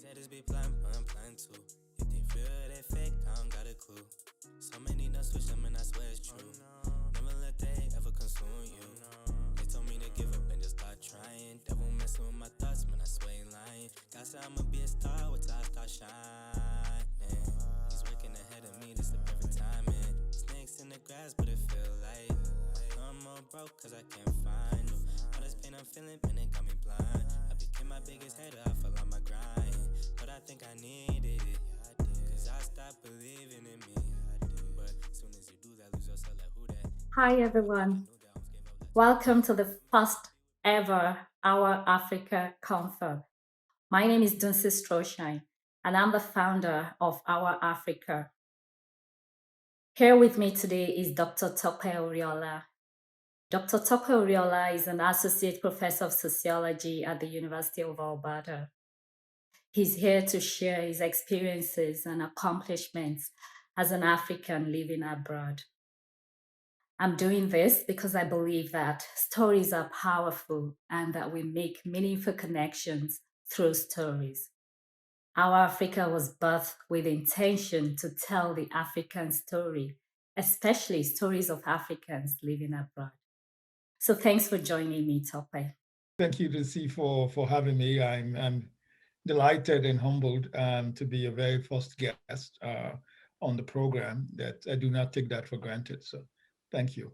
Said this be plan, plan too. If they real, they fake, I don't got a clue. So many no switch them and I swear it's true. Never let they ever consume you. They told me to give up and just start trying. Devil messing with my thoughts, man, I swear ain't lying. God said I'ma be a star, wait till I start shining. He's working ahead of me, this the perfect timing. Snakes in the grass, but it feel like I'm all broke cause I can't find you. All this pain I'm feeling, man, it got me blind. I became my biggest hater, I fell on my grind. But I think I needed it, cause I stopped believing in me. But as soon as you do that, lose yourself like who that? Hi, everyone. Welcome to the first ever Our Africa Confab. My name is Dunsi Stroshine, and I'm the founder of Our Africa. Here with me today is Dr. Tope Oriola. Dr. Tope Oriola is an associate professor of sociology at the University of Alberta. He's here to share his experiences and accomplishments as an African living abroad. I'm doing this because I believe that stories are powerful and that we make meaningful connections through stories. Our Africa was birthed with intention to tell the African story, especially stories of Africans living abroad. So thanks for joining me, Tope. Thank you, Lucy, for having me. I'm delighted and humbled to be your very first guest on the program. That I do not take that for granted. So, thank you.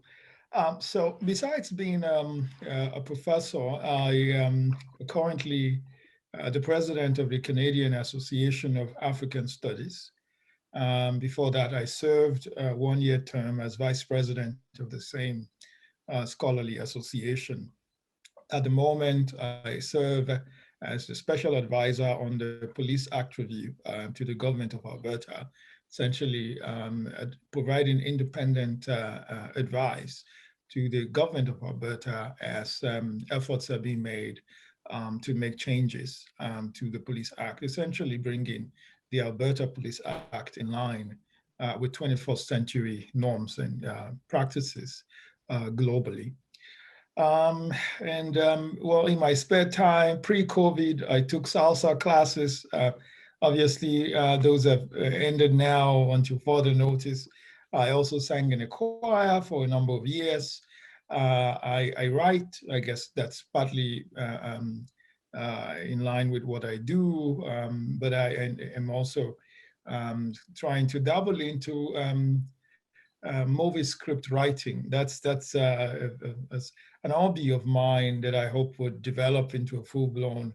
So, besides being a professor, I am currently the president of the Canadian Association of African Studies. Before that, I served a one-year term as vice president of the same scholarly association. At the moment, I serve as the special advisor on the Police Act review to the government of Alberta, essentially providing independent advice to the government of Alberta as efforts are being made to make changes to the Police Act, essentially bringing the Alberta Police Act in line with 21st century norms and practices globally. Well, in my spare time, pre-COVID, I took salsa classes. Obviously, those have ended now until further notice. I also sang in a choir for a number of years. I write. I guess that's partly in line with what I do, but I am also trying to dabble into movie script writing. That's an hobby of mine that I hope would develop into a full-blown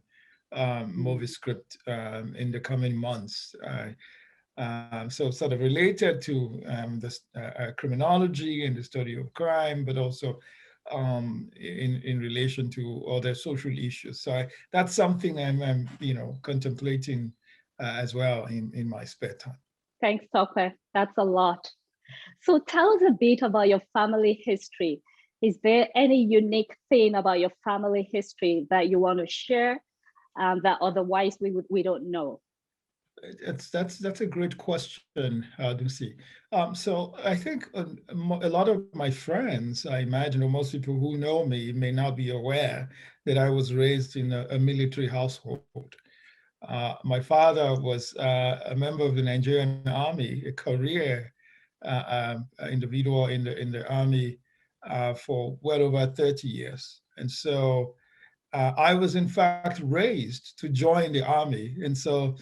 movie script in the coming months. So sort of related to this criminology and the study of crime, but also in relation to other social issues. So that's something I'm contemplating as well in my spare time. Thanks, Tope. That's a lot. So tell us a bit about your family history. Is there any unique thing about your family history that you want to share that otherwise we don't know? That's a great question, Lucy. So I think a lot of my friends, I imagine, or most people who know me may not be aware that I was raised in a military household. My father was a member of the Nigerian Army, a career individual in the Army for well over 30 years. And so I was in fact raised to join the Army. And so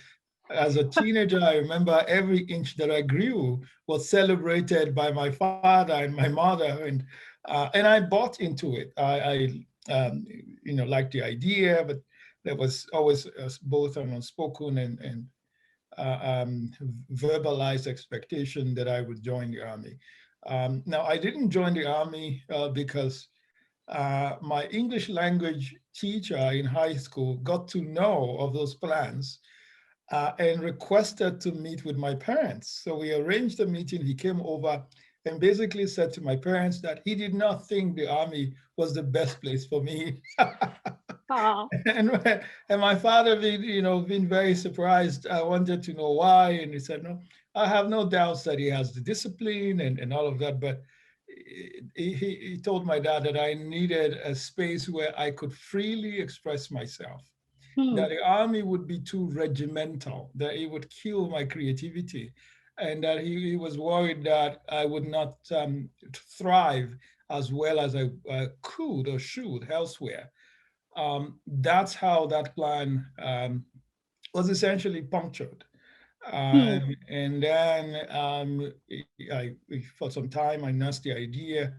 as a teenager, I remember every inch that I grew was celebrated by my father and my mother, and I bought into it. I liked the idea, but there was always both an unspoken and verbalized expectation that I would join the army. Now, I didn't join the army because my English language teacher in high school got to know of those plans and requested to meet with my parents. So we arranged a meeting. He came over and basically said to my parents that he did not think the army was the best place for me. Ah, and my father, being very surprised, I wanted to know why, and he said, "No, I have no doubts that he has the discipline and all of that, but." He told my dad that I needed a space where I could freely express myself Hmm. that the army would be too regimental, that it would kill my creativity, and that he was worried that I would not thrive as well as I could or should elsewhere. That's how that plan was essentially punctured. Hmm. And then for some time, I nursed the idea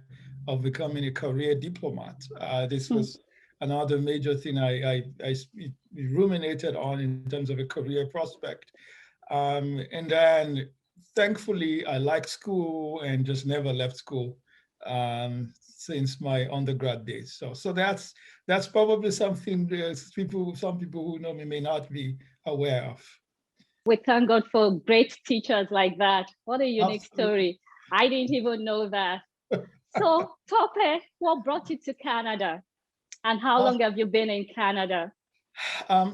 of becoming a career diplomat. This Hmm. was another major thing I ruminated on in terms of a career prospect. And then thankfully, I liked school and just never left school since my undergrad days. So that's probably something some people who know me may not be aware of. We thank God for great teachers like that. What a unique Absolutely. story. I didn't even know that. So, Tope, what brought you to Canada? And how Uh, long have you been in Canada?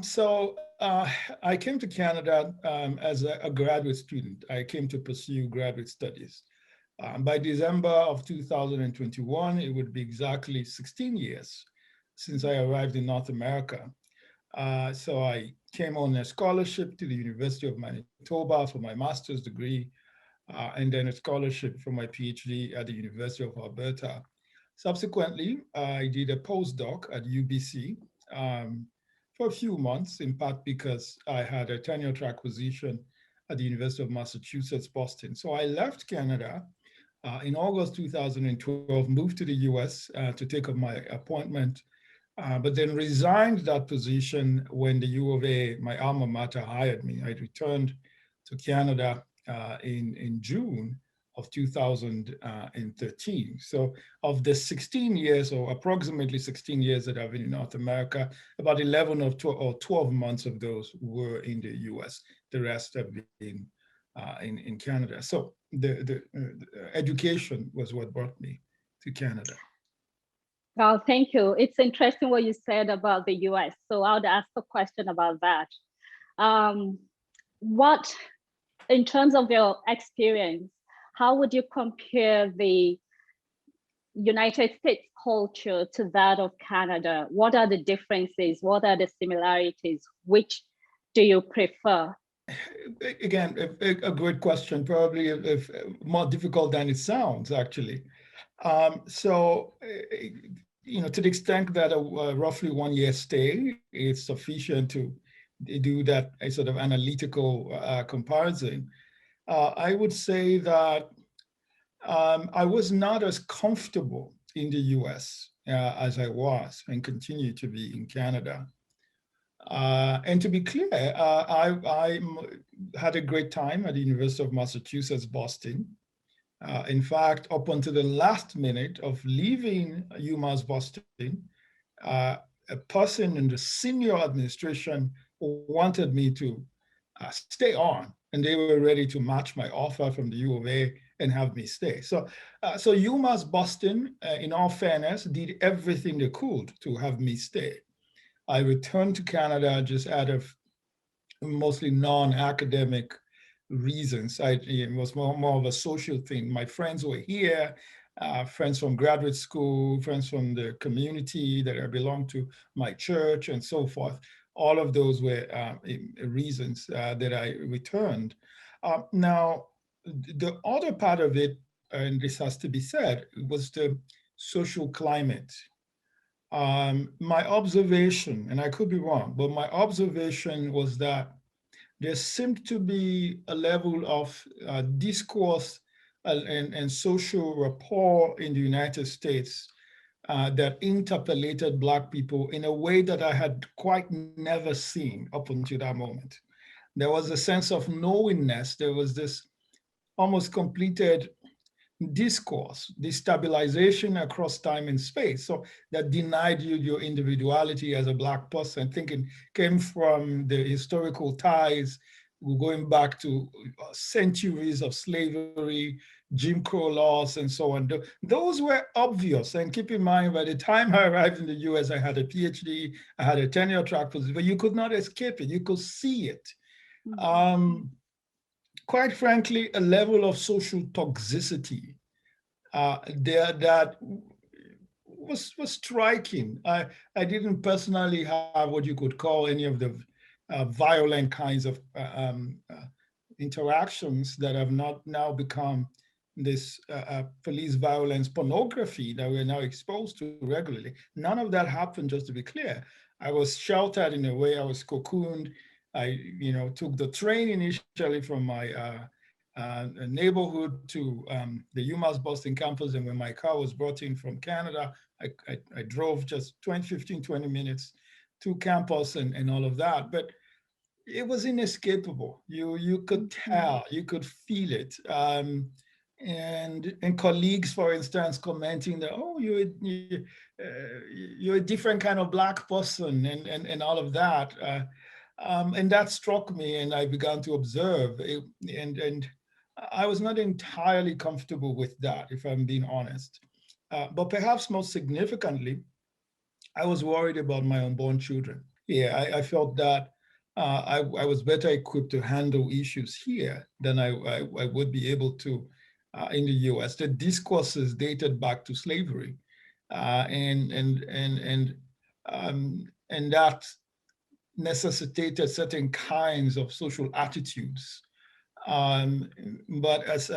so I came to Canada as a graduate student. I came to pursue graduate studies. By December of 2021, it would be exactly 16 years since I arrived in North America. So I came on a scholarship to the University of Manitoba for my master's degree, and then a scholarship for my PhD at the University of Alberta. Subsequently, I did a postdoc at UBC for a few months, in part because I had a tenure track position at the University of Massachusetts, Boston. So I left Canada in August 2012, moved to the US to take up my appointment, but then resigned that position when the U of A, my alma mater, hired me. I returned to Canada in June of 2013. So of the 16 years, or approximately 16 years that I've been in North America, about 11 or 12 months of those were in the US. The rest have been in Canada. So the education was what brought me to Canada. Well, thank you. It's interesting what you said about the US. So I would ask a question about that. Um, what, in terms of your experience, how would you compare the United States culture to that of Canada? What are the differences? What are the similarities? Which do you prefer? Again, a great question, probably if more difficult than it sounds, actually. So, to the extent that a roughly 1 year stay is sufficient to do that a sort of analytical comparison, I would say that I was not as comfortable in the US as I was and continue to be in Canada. And to be clear, had a great time at the University of Massachusetts, Boston. In fact, up until the last minute of leaving UMass Boston, uh, a person in the senior administration wanted me to stay on, and they were ready to match my offer from the U of A and have me stay. So UMass Boston, in all fairness, did everything they could to have me stay. I returned to Canada just out of mostly non-academic reasons. It was more of a social thing. My friends were here, friends from graduate school, friends from the community that I belonged to, my church, and so forth. All of those were reasons that I returned. Now, the other part of it, and this has to be said, was the social climate. My observation, and I could be wrong, but my observation was that there seemed to be a level of discourse and social rapport in the United States that interpellated Black people in a way that I had quite never seen up until that moment. There was a sense of knowingness. There was this almost completed discourse, destabilization across time and space. So that denied you your individuality as a Black person, thinking came from the historical ties going back to centuries of slavery, Jim Crow laws, and so on. Those were obvious. And keep in mind, by the time I arrived in the US, I had a PhD, I had a tenure track position, but you could not escape it. You could see it. Mhm. Um, Quite frankly, a level of social toxicity there that was striking. I didn't personally have what you could call any of the violent kinds of interactions that have not now become this police violence pornography that we're now exposed to regularly. None of that happened, just to be clear. I was sheltered in a way, I was cocooned. I, took the train initially from my neighborhood to the UMass Boston campus. And when my car was brought in from Canada, I drove just 20, 15, 20 minutes to campus and all of that. But it was inescapable. You could Mhm. tell, you could feel it. And colleagues, for instance, commenting that, oh, you're a different kind of black person and all of that. And that struck me, and I began to observe it, and I was not entirely comfortable with that, if I'm being honest. But perhaps most significantly, I was worried about my unborn children. Yeah, I felt that I was better equipped to handle issues here than I would be able to in the US. The discourses dated back to slavery, and that necessitated certain kinds of social attitudes. Um, but as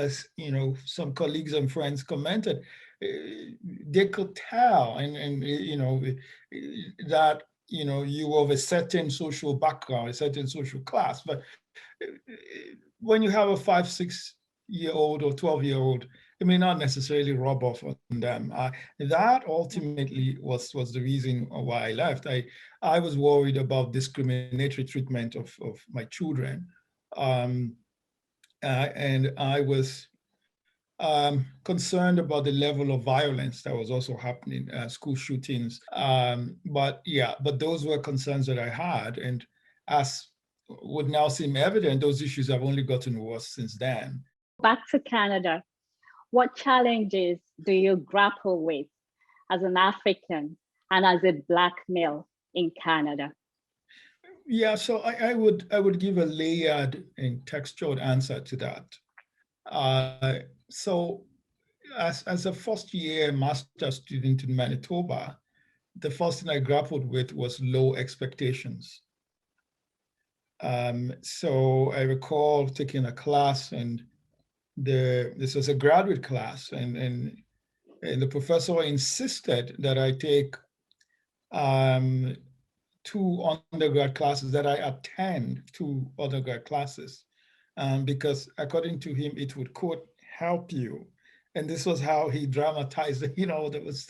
some colleagues and friends commented, they could tell, that you were of a certain social background, a certain social class. But when you have a 5, 6 year old or 12-year-old, it may not necessarily rub off on them. That ultimately was the reason why I left. I was worried about discriminatory treatment of my children. Um, and I was concerned about the level of violence that was also happening, school shootings. But those were concerns that I had. And as would now seem evident, those issues have only gotten worse since then. Back to Canada, what challenges do you grapple with as an African and as a Black male in Canada? Yeah, so I would give a layered and textured answer to that. So as a first year master student in Manitoba, the first thing I grappled with was low expectations. So I recall taking a class, and this was a graduate class, and the professor insisted that I take um, two undergrad classes, that I attend two undergrad classes, because according to him, it would, quote, help you. And this was how he dramatized it. That was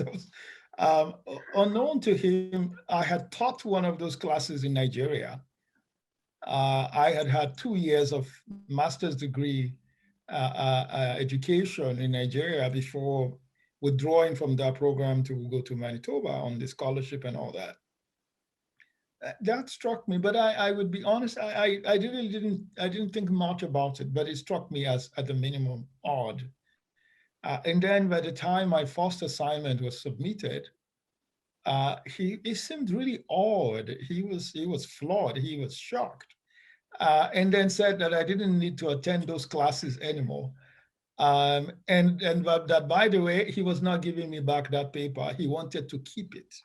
unknown to him. I had taught one of those classes in Nigeria. I had had 2 years of master's degree education in Nigeria before withdrawing from that program to go to Manitoba on the scholarship and all that. That struck me, but I would be honest, I really didn't think much about it, but it struck me as at the minimum odd. And then by the time my first assignment was submitted, he seemed really awed. He was flawed. He was shocked, and then said that I didn't need to attend those classes anymore. And that, by the way, he was not giving me back that paper. He wanted to keep it.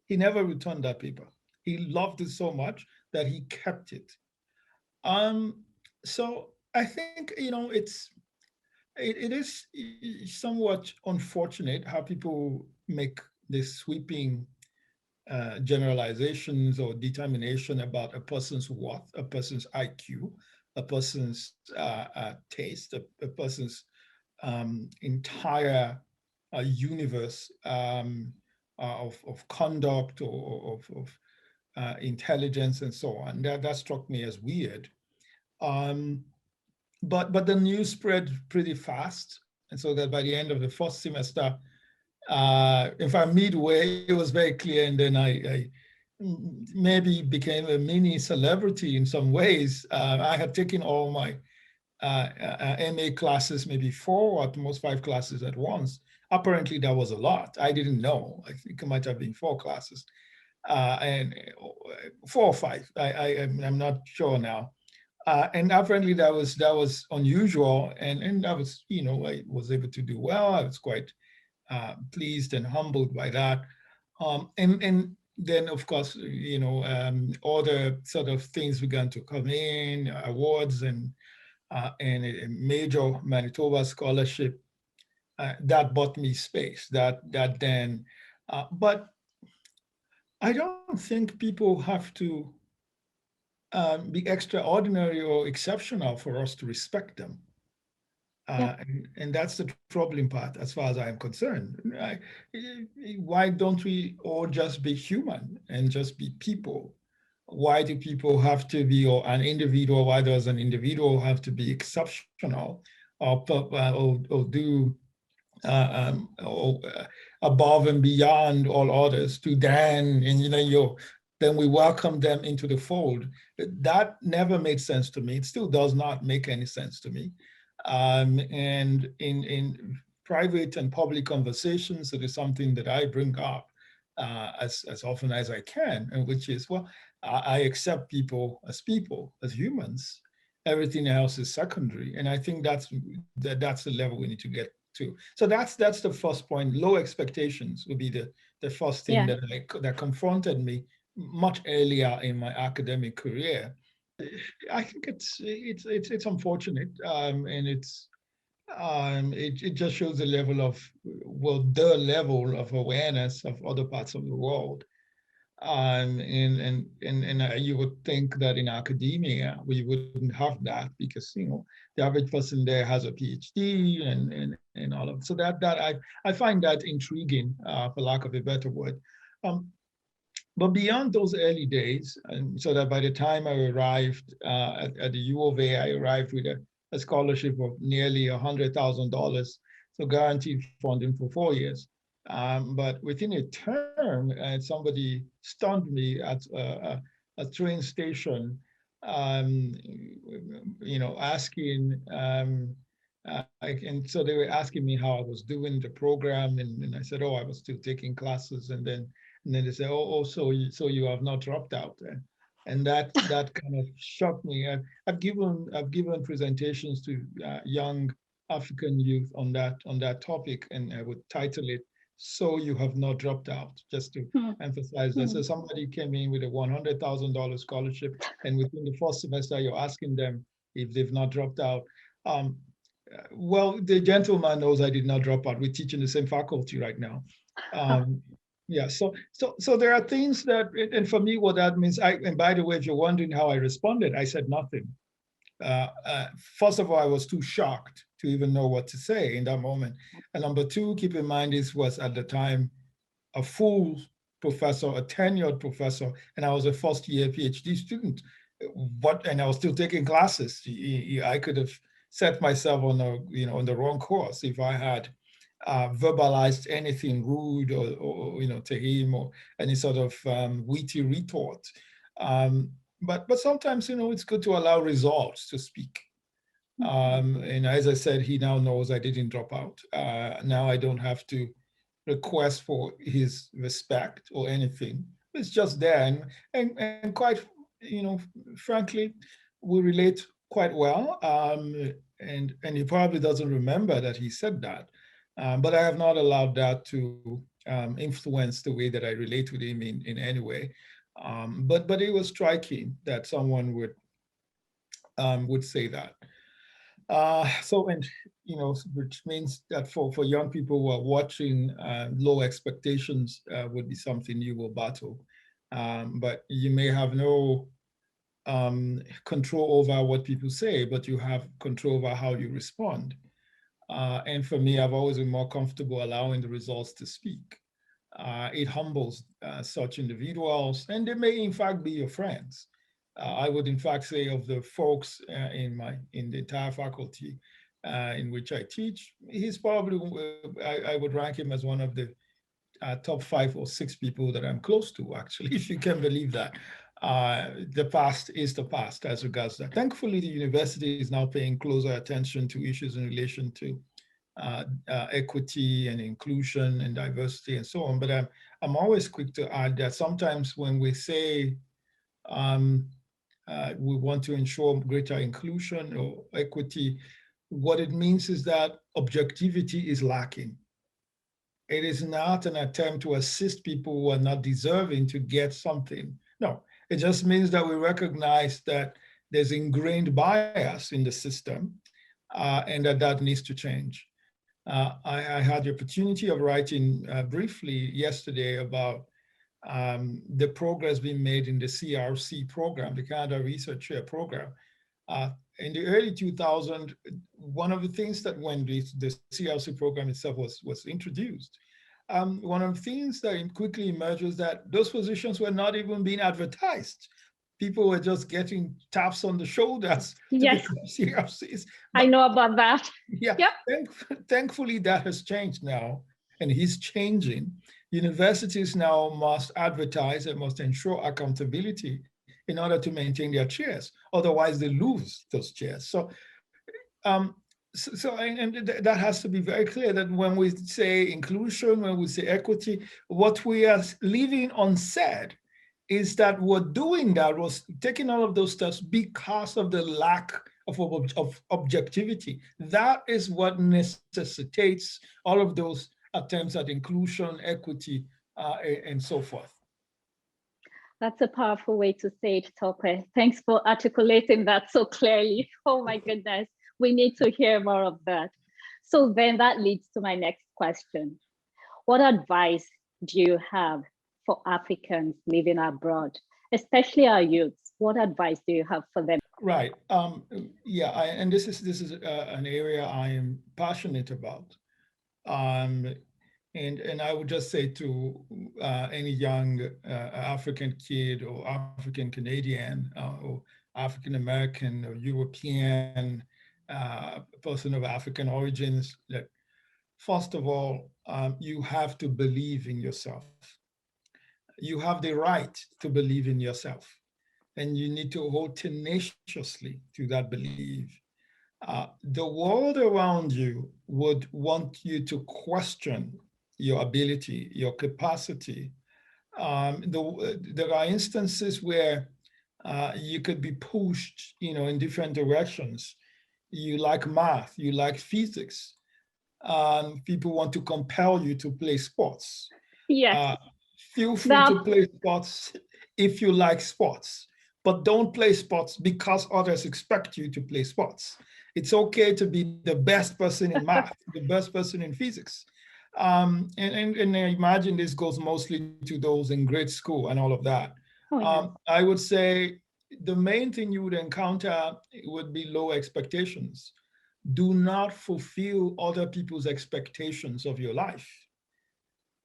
He never returned that paper. He loved it so much that he kept it. Um, so I think it is somewhat unfortunate how people make this sweeping generalizations or determination about a person's worth, a person's IQ, a person's taste, a person's entire universe of conduct or of intelligence and so on. That struck me as weird. Um, but the news spread pretty fast, and so that by the end of the first semester, in fact, midway, it was very clear, and then I maybe became a mini celebrity in some ways. I had taken all my MA classes, maybe 4 or at most 5 classes at once. Apparently, that was a lot. I didn't know. I think it might have been 4 classes, and 4 or 5. I'm not sure now. And apparently, that was unusual, and that was I was able to do well. I was quite pleased and humbled by that. And then, of course, other sort of things began to come in, awards and a major Manitoba scholarship that bought me space. That then, but I don't think people have to be extraordinary or exceptional for us to respect them. Yeah. And that's the troubling part as far as I am concerned. Why don't we all just be human and just be people? Why do people have to be, or an individual, why does an individual have to be exceptional or do above and beyond all others to then, and then we welcome them into the fold? That never made sense to me. It still does not make any sense to me. And in private and public conversations, it is something that I bring up as often as I can, and which is, well, I accept people, as humans. Everything else is secondary, and I think that's the level we need to get to. So that's the first point. Low expectations would be the first thing Yeah. that confronted me much earlier in my academic career. I think it's unfortunate, and it just shows the level of, well, the level of awareness of other parts of the world. And you would think that in academia we wouldn't have that, because the average person there has a PhD and all of, so that I find that intriguing, for lack of a better word. Um, but beyond those early days, and so that by the time I arrived at the U of A, I arrived with a scholarship of nearly $100,000, so guaranteed funding for 4 years. But within a term, somebody stunned me at a train station, um, asking, and so they were asking me how I was doing the program, and I said, oh, I was still taking classes, and then they say, oh, so you have not dropped out. And that kind of shocked me. I've given presentations to young African youth on that topic, and I would title it, "So You Have Not Dropped Out," just to Hmm. emphasize that. Hmm. So somebody came in with a $100,000 scholarship, and within the first semester, you're asking them if they've not dropped out. Um, well, the gentleman knows I did not drop out. We teach in the same faculty right now. Um, yeah, so there are things that, and for me, what that means, and by the way, if you're wondering how I responded, I said nothing. First of all, I was too shocked to even know what to say in that moment. And number two, keep in mind, this was at the time a full professor, a tenured professor, and I was a first year PhD student. And I was still taking classes. I could have set myself on the wrong course if I had verbalized anything rude or to him, or any sort of witty retort. Um, but sometimes it's good to allow results to speak. And as I said, he now knows I didn't drop out. Now I don't have to request for his respect or anything. It's just there, and quite, you know, frankly, we relate quite well. And he probably doesn't remember that he said that, but I have not allowed that to influence the way that I relate with him in any way. But it was striking that someone would say that. And which means that for young people who are watching, low expectations would be something you will battle. But you may have no control over what people say, but you have control over how you respond. And for me, I've always been more comfortable allowing the results to speak. It humbles such individuals, and they may in fact be your friends. I would in fact say, of the folks in the entire faculty in which I teach, he's probably, I would rank him as one of the top 5 or 6 people that I'm close to, actually, if you can believe that. The past is the past as regards that. Thankfully, the university is now paying closer attention to issues in relation to equity and inclusion and diversity and so on. But I'm always quick to add that sometimes when we say um, we want to ensure greater inclusion or equity, what it means is that objectivity is lacking. It is not an attempt to assist people who are not deserving to get something. No, it just means that we recognize that there's ingrained bias in the system, and that needs to change. I had the opportunity of writing briefly yesterday about the progress being made in the CRC program, the Canada Research Chair program. In the early 2000s, one of the things that when the CRC program itself was introduced, one of the things that quickly emerged was that those positions were not even being advertised. People were just getting taps on the shoulders to Yes, become CRCs. I But know about that. yeah, Yep. thankfully that has changed now, and is changing. Universities now must advertise and must ensure accountability in order to maintain their chairs. Otherwise, they lose those chairs. Um, and that has to be very clear that when we say inclusion, when we say equity, what we are leaving unsaid is that we're doing that, was taking all of those steps because of the lack of objectivity. That is what necessitates all of those attempts at inclusion, equity, and so forth. That's a powerful way to say it, Tope. Thanks for articulating that so clearly. Oh my goodness, we need to hear more of that. So then that leads to my next question. What advice do you have for Africans living abroad, especially our youths? What advice do you have for them? Right. Yeah. And this is an area I am passionate about. Um, and I would just say to any young African kid or African Canadian or African American or European person of African origins that first of all, you have to believe in yourself. You have the right to believe in yourself, and you need to hold tenaciously to that belief. The world around you would want you to question your ability, your capacity. There are instances where you could be pushed, in different directions. You like math, you like physics, and people want to compel you to play sports. Yes, Uh, Feel free that to play sports if you like sports, but don't play sports because others expect you to play sports. It's okay to be the best person in math, the best person in physics. And I imagine this goes mostly to those in grade school and all of that. oh yes. I would say the main thing you would encounter would be low expectations. Do not fulfill other people's expectations of your life.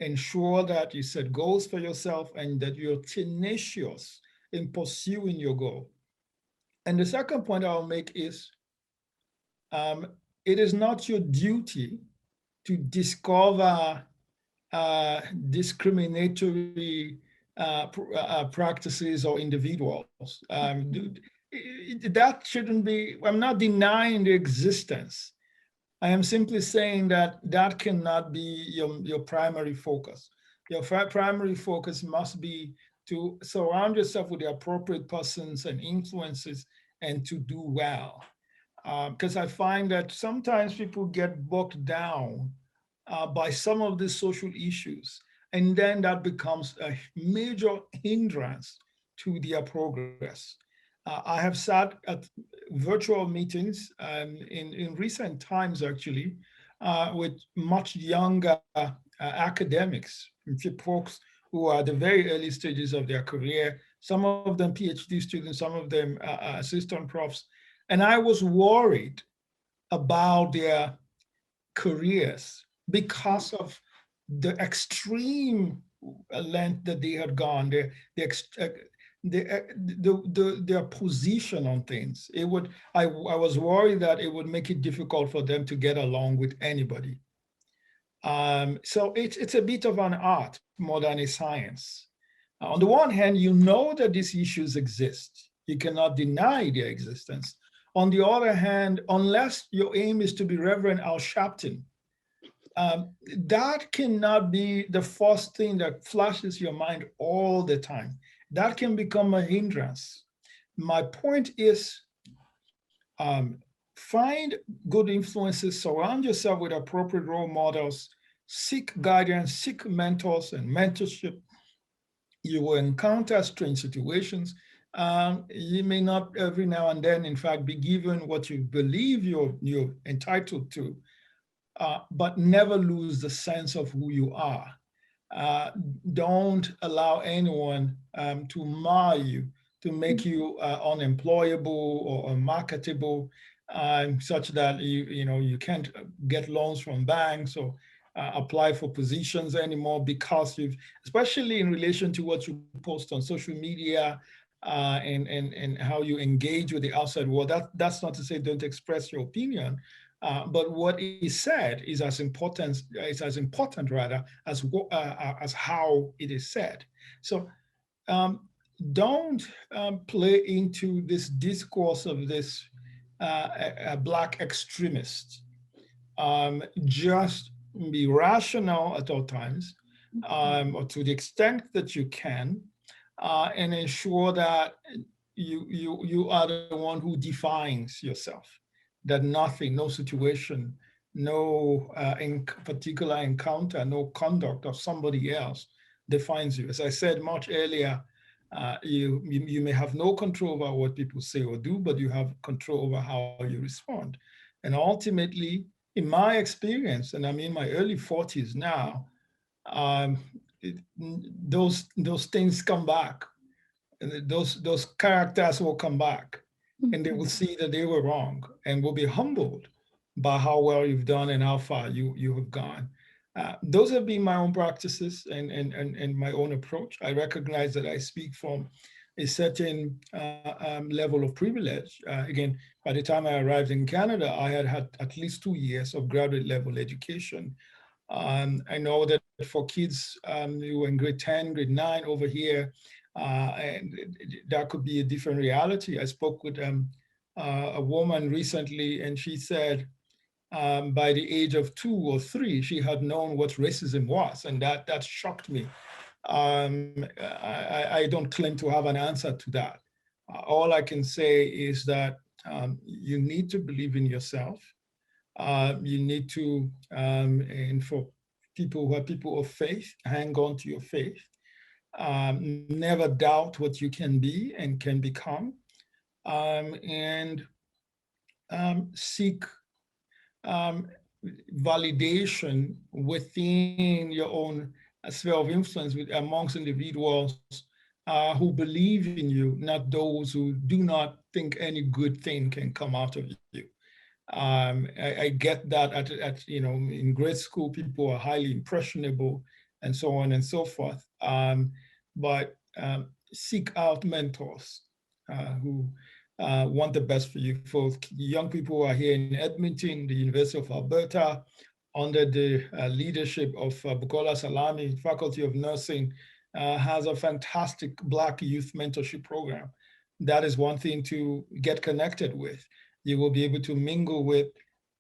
Ensure that you set goals for yourself and that you're tenacious in pursuing your goal. And the second point I'll make is um, it is not your duty to discover discriminatory practices or individuals. That shouldn't be, I'm not denying the existence. I am simply saying that that cannot be your primary focus. Your primary focus must be to surround yourself with the appropriate persons and influences and to do well. Because I find that sometimes people get bogged down by some of the social issues, and then that becomes a major hindrance to their progress. I have sat at virtual meetings in recent times, actually, with much younger academics, folks who are at the very early stages of their career, some of them PhD students, some of them assistant profs. And I was worried about their careers because of the extreme length that they had gone, their position on things. I was worried that it would make it difficult for them to get along with anybody. So it's a bit of an art more than a science. On the one hand, you know that these issues exist. You cannot deny their existence. On the other hand, unless your aim is to be Reverend Al Sharpton, that cannot be the first thing that flashes your mind all the time. That can become a hindrance. My point is, find good influences, surround yourself with appropriate role models, seek guidance, seek mentors and mentorship. You will encounter strange situations. You may not every now and then, in fact, be given what you believe you're entitled to, but never lose the sense of who you are. Uh, don't allow anyone to mar you, to make you unemployable or unmarketable, such that you can't get loans from banks or apply for positions anymore because especially in relation to what you post on social media, and how you engage with the outside world. That's not to say don't express your opinion, but what is said is as important rather as how it is said. So um, don't play into this discourse of this black extremist. Just be rational at all times, or to the extent that you can, and ensure that you are the one who defines yourself. That nothing, no situation, no particular encounter, no conduct of somebody else defines you. As I said much earlier, you may have no control over what people say or do, but you have control over how you respond. And ultimately, in my experience, and I'm in my early 40s now, um, those things come back, and those characters will come back, and they will see that they were wrong and will be humbled by how well you've done and how far you have gone. Those have been my own practices and my own approach. I recognize that I speak from a certain level of privilege. Again, by the time I arrived in Canada, I had at least 2 years of graduate level education. I know that for kids who are in grade 10, grade 9 over here, and that could be a different reality. I spoke with a woman recently, and she said by the age of 2 or 3, she had known what racism was, and that shocked me. I don't claim to have an answer to that. All I can say is that you need to believe in yourself. You need to, and for people who are people of faith, hang on to your faith. Never doubt what you can be and can become, and seek um, validation within your own sphere of influence amongst individuals who believe in you, not those who do not think any good thing can come out of you. I get that in grade school, people are highly impressionable and so on and so forth. But seek out mentors who want the best for you. For young people who are here in Edmonton, the University of Alberta, under the leadership of Bukola Salami, Faculty of Nursing, has a fantastic Black youth mentorship program. That is one thing to get connected with. You will be able to mingle with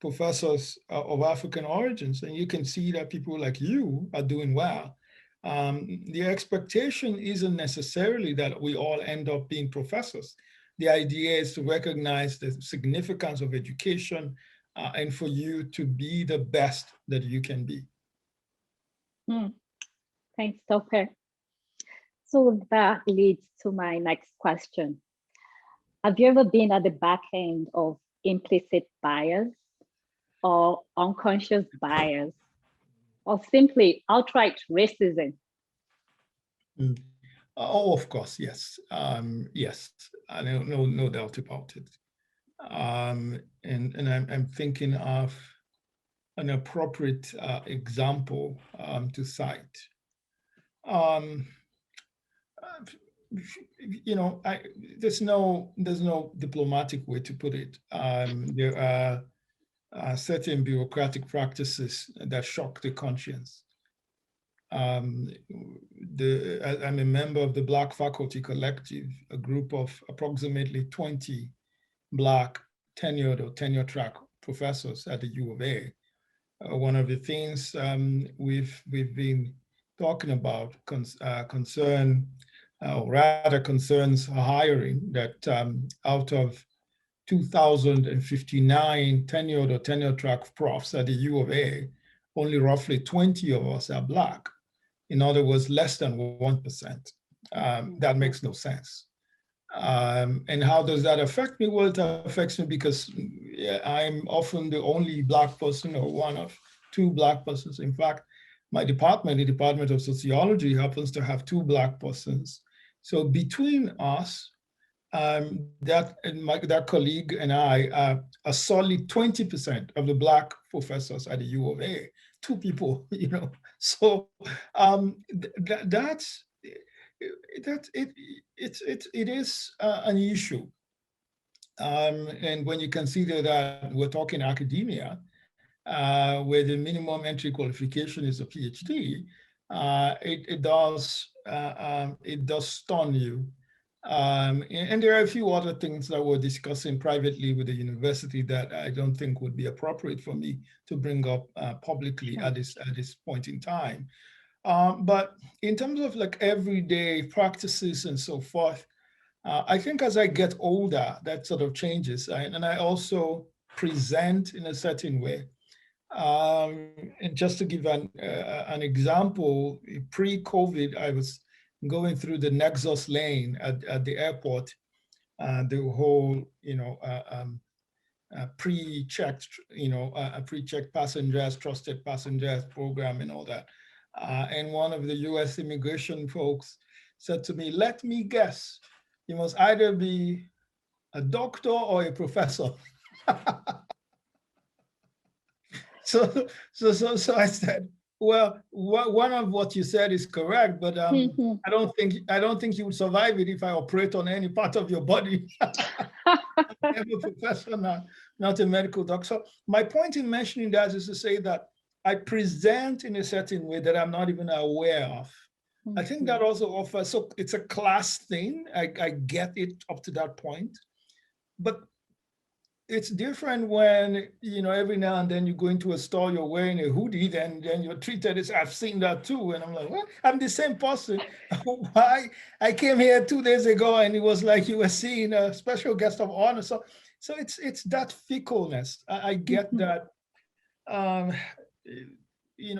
professors of African origins, and you can see that people like you are doing well. The expectation isn't necessarily that we all end up being professors. The idea is to recognize the significance of education and for you to be the best that you can be. Thanks, Tope. So that leads to my next question. Have you ever been at the back end of implicit bias or unconscious bias or simply outright racism? Oh, of course, yes. Yes, no doubt about it. And I'm thinking of an appropriate example to cite. Um, there's no diplomatic way to put it. There are certain bureaucratic practices that shock the conscience. I'm a member of the Black Faculty Collective, a group of approximately 20 Black tenured or tenure track professors at the U of A. One of the things we've been talking about concerns hiring, that out of 2,059 tenured or tenure track profs at the U of A, only roughly 20 of us are Black. In other words, less than 1%. That makes no sense. And how does that affect me? Well, it affects me because I'm often the only Black person or one of two Black persons. In fact, my department, the Department of Sociology, happens to have two Black persons. So between us, that colleague and I are a solid 20% of the Black professors at the U of A. Two people, So that's that it is an issue, and when you consider that we're talking academia, where the minimum entry qualification is a PhD, it does stun you. And there are a few other things that we're discussing privately with the university that I don't think would be appropriate for me to bring up publicly at this point in time. But in terms of like everyday practices and so forth, I think as I get older, that sort of changes. And I also present in a certain way. And just to give an example, pre-COVID, I was going through the Nexus lane at the airport, the whole, pre-checked, pre-checked passengers, trusted passengers program and all that. And one of the US immigration folks said to me, let me guess, you must either be a doctor or a professor. So I said, well, one of what you said is correct, but I don't think you would survive it if I operate on any part of your body. I'm a professor, not a medical doctor. So my point in mentioning that is to say that I present in a certain way that I'm not even aware of. I think that also offers, so it's a class thing. I get it up to that point, but it's different when, every now and then you go into a store, you're wearing a hoodie, then you're treated as, I've seen that too. And I'm like, what? I'm the same person. Why? I came here 2 days ago and it was like you were seeing a special guest of honor. So it's that fickleness. I get that,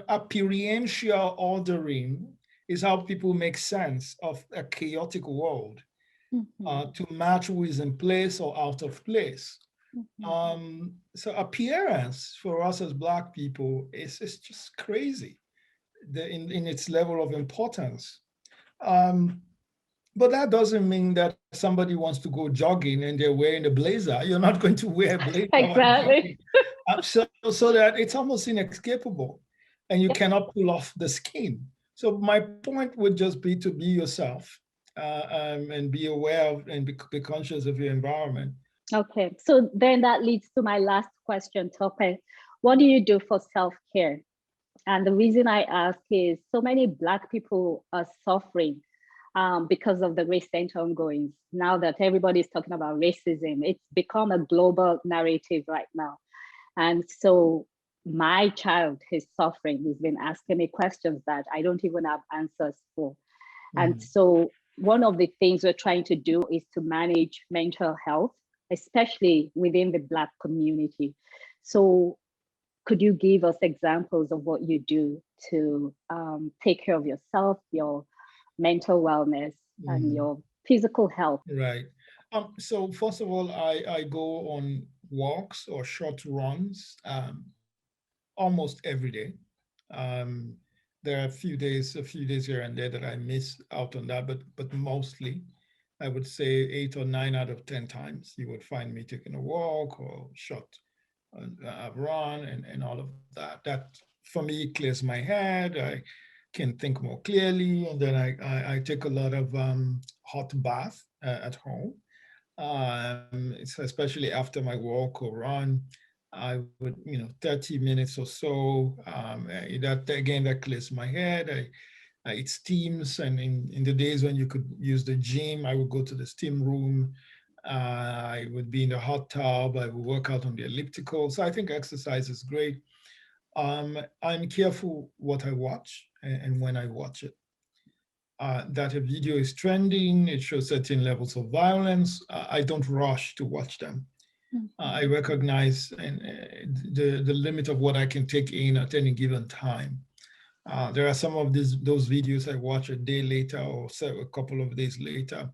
appearential ordering is how people make sense of a chaotic world to match who is in place or out of place. So appearance for us as Black people is just crazy in its level of importance. But that doesn't mean that somebody wants to go jogging and they're wearing a blazer. You're not going to wear a blazer. Exactly. So that it's almost inescapable and you cannot pull off the skin. So my point would just be to be yourself and be aware of and be conscious of your environment. Okay, so then that leads to my last question, Tope. What do you do for self-care? And the reason I ask is so many Black people are suffering because of the recent ongoings. Now that everybody's talking about racism, it's become a global narrative right now. And so my child is suffering. He's been asking me questions that I don't even have answers for. And so one of the things we're trying to do is to manage mental health, especially within the Black community. So could you give us examples of what you do to take care of yourself, your mental wellness, and your physical health? Right. So first of all, I go on walks or short runs almost every day. There are a few days here and there that I miss out on that, but mostly, I would say 8 or 9 out of 10 times you would find me taking a walk or short run and all of that. That for me clears my head. I can think more clearly, and then I take a lot of hot bath at home. Especially after my walk or run, I would 30 minutes or so. That clears my head. It steams, and in the days when you could use the gym, I would go to the steam room. I would be in the hot tub. I would work out on the elliptical. So I think exercise is great. I'm careful what I watch and when I watch it. That a video is trending, it shows certain levels of violence. I don't rush to watch them. I recognize the limit of what I can take in at any given time. There are some of those videos I watch a day later or a couple of days later.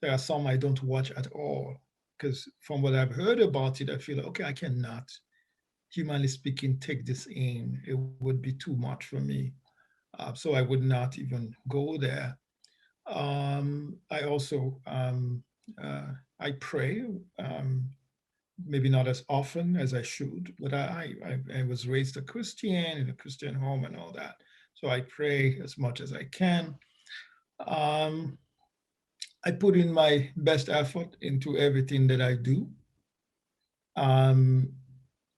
There are some I don't watch at all because from what I've heard about it, I feel okay, I cannot, humanly speaking, take this in. It would be too much for me. So I would not even go there. I also I pray. Maybe not as often as I should, but I was raised a Christian in a Christian home and all that. So I pray as much as I can. Um, I put in my best effort into everything that I do. Um,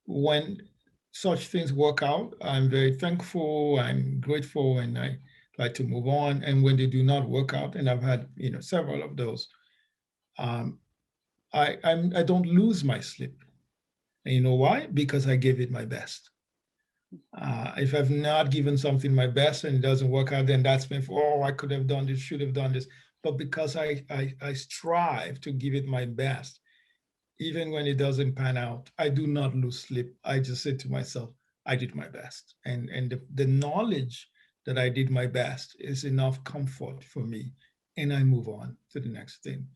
when such things work out, I'm very thankful, I'm grateful, and I try to move on. And when they do not work out, and I've had several of those, um, I don't lose my sleep. And you know why? Because I gave it my best. If I've not given something my best and it doesn't work out, then that's been for, oh, I could have done this, should have done this. But because I strive to give it my best, even when it doesn't pan out, I do not lose sleep. I just say to myself, I did my best. And the knowledge that I did my best is enough comfort for me. And I move on to the next thing.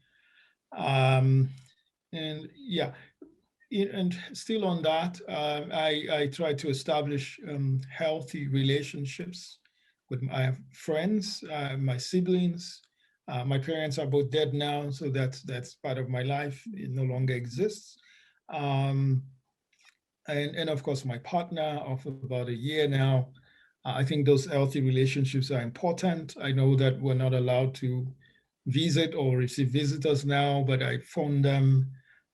Um, and yeah, and still on that, I try to establish healthy relationships with my friends, my siblings. My parents are both dead now, so that's part of my life. It no longer exists. Um, and of course, my partner of about a year now. I think those healthy relationships are important. I know that we're not allowed to visit or receive visitors now, but I phoned them.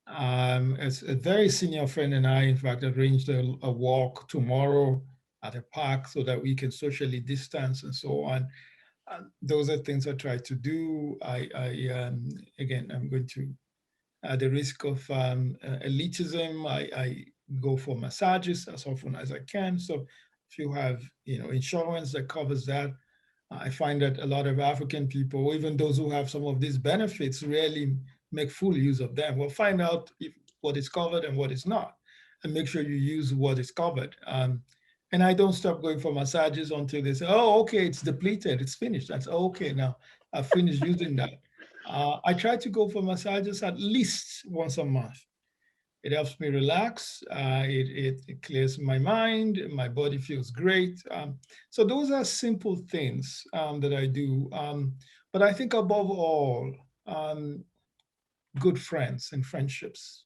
As a very senior friend and I, in fact, arranged a walk tomorrow at a park so that we can socially distance and so on. Those are things I try to do. Again, I'm going to, at the risk of elitism, I go for massages as often as I can. So if you have, insurance that covers that, I find that a lot of African people, even those who have some of these benefits, rarely make full use of them. We'll find out if what is covered and what is not, and make sure you use what is covered. And I don't stop going for massages until they say, "Oh, okay, it's depleted, it's finished." That's okay. Now I've finished using that. I try to go for massages at least once a month. It helps me relax. It clears my mind. My body feels great. So those are simple things that I do. But I think above all, um, good friends and friendships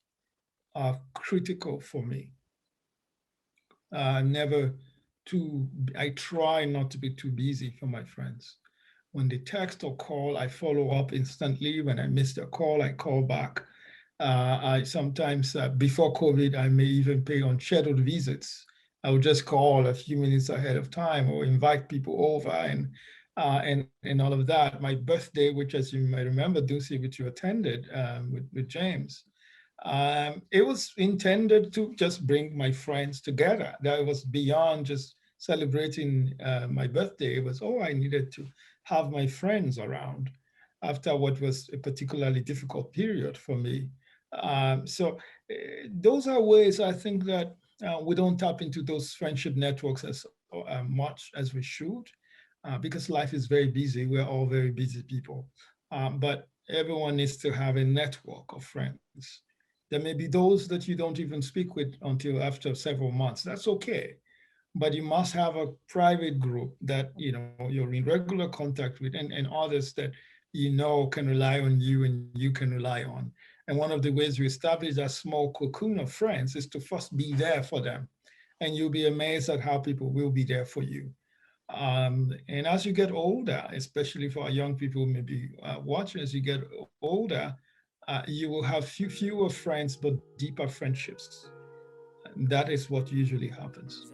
are critical for me. Never too. I try not to be too busy for my friends. When they text or call, I follow up instantly. When I miss their call, I call back. I sometimes, before COVID, I may even pay unscheduled visits. I would just call a few minutes ahead of time or invite people over and all of that. My birthday, which, as you might remember, Ducey, which you attended with James, it was intended to just bring my friends together. That was beyond just celebrating my birthday. It was, oh, I needed to have my friends around after what was a particularly difficult period for me. Those are ways I think that we don't tap into those friendship networks as much as we should, because life is very busy. We're all very busy people. But everyone needs to have a network of friends. There may be those that you don't even speak with until after several months. That's okay, but you must have a private group that you're in regular contact with, and others that can rely on you and you can rely on. And one of the ways we establish that small cocoon of friends is to first be there for them, and you'll be amazed at how people will be there for you. And as you get older, especially for our young people maybe watching, as you get older, you will have fewer friends but deeper friendships. That is what usually happens.